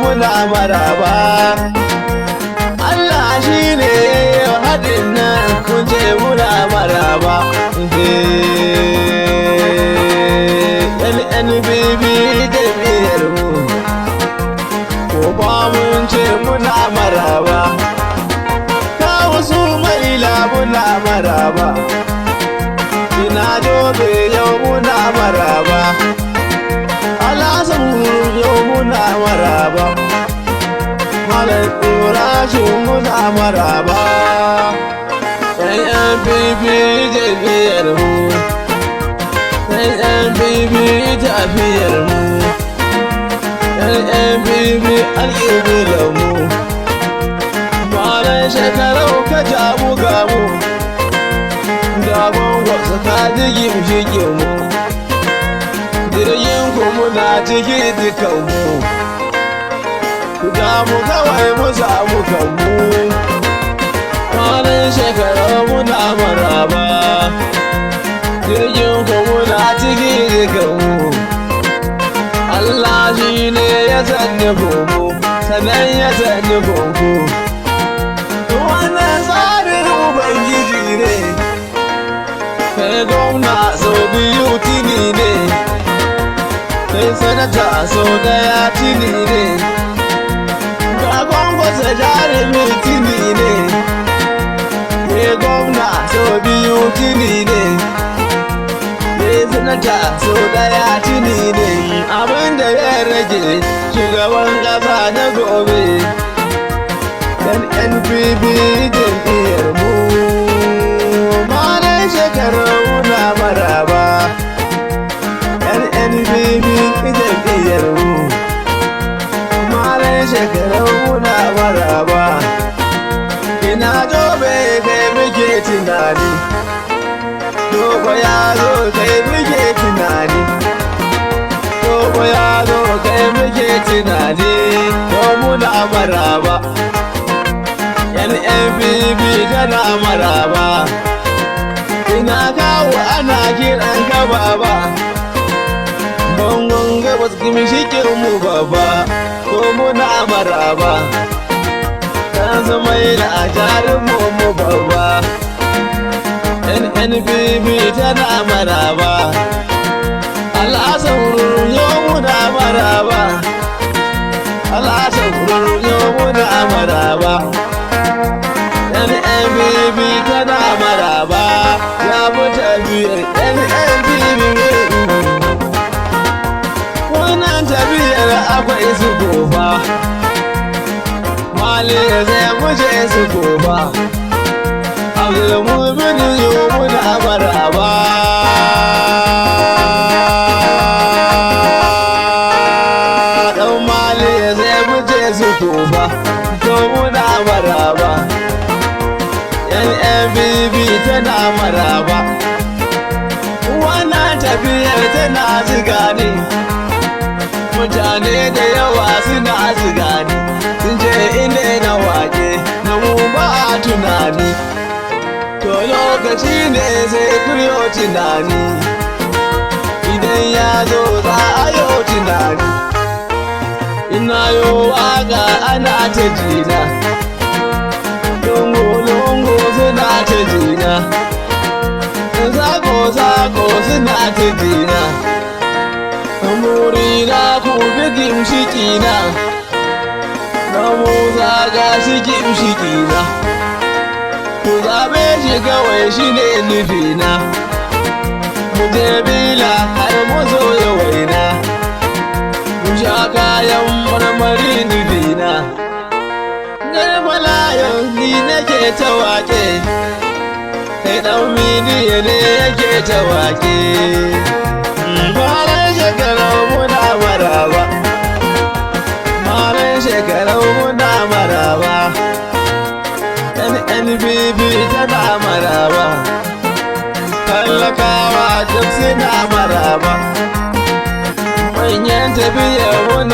muna maraba. Allah shi ne haɗin nan kun ce muna maraba. NNPP jam'iyyar mu ko ba mun ce muna maraba. Kawo su maila muna maraba. Ina dobe yau muna maraba. Alasan yau muna maraba. Malam Ibrahim muna maraba. NNPP jam'iyyar mu, NNPP tafiyar mu, NNPP alƙiblar mu. Malam shekarau ka jamu gamu, gaban wasu ka jigin shigin mu. Jirgin ku muna ciki dukanmu, ku damu kawai mu samu kanmu. Malam shekarau muna maraba, jirgin ku muna ciki dukanmu. Allah shi ne ya sanya gomu, sannan ya sanya gonku. Wannan tsarin Ubangiji ne, kai gwamna sau biyu tini ne, kai sanata sau daya tini ne, ga gwangwasa jarumi tini ne, kai gwamna sau biyu tini ne, kai sanata sau daya tini ne. Abinda ya rage shugaban ƙasa na gobe, NNPP jam'iyyar mu. Malam shekarau muna maraba, NNPP jam'iyyar mu. Malam shekarau muna maraba. Ina dobe kai muke tunani, dogo ya zo kai muke tunani, dogo ya zo kai muke tunani. To muna maraba, NNPP tana maraba. Ina kawo ana kiran ka baba, bangon gabas gimshikin mu baba. To muna maraba, kan zama yana jarin mu baba. NNPP tana maraba. Al'asan yau muna maraba, al'asan yau muna maraba. NNPP tana maraba, ya fi tafiyar NNPP. Wannan tafiyar akwai su goba, Mali zai muje su goba. Abdulmumin yau muna maraba. Dan Mali zai muje su goba, to muna maraba. NNPP tana maraba. Wannan tafiyar tana ziga ne, mutane da yawa suna ziga ne, sun je inda na wake na mu ba a tunani. To lokaci ne zai kuyo tunani, idan ya zo za a yi tunani. Ina yo waka ana ta jina, lungu-lungu suna ta jina, zako-zako suna ta jina. Murina ku bi gimshikina, na mu zaga shi gimshikina. Ku zaɓe shi kawai shi ne nufina, mu je bila har mu zo yawaina, mu sha kayan marmari nufina. Garbalayon ni nake ta wake, kai ɗan midiya ne yake ta wake. Malam shekarau muna maraba, malam shekarau muna maraba. NNPP tana maraba, talakawa duk suna maraba. Manyan tafiyar muna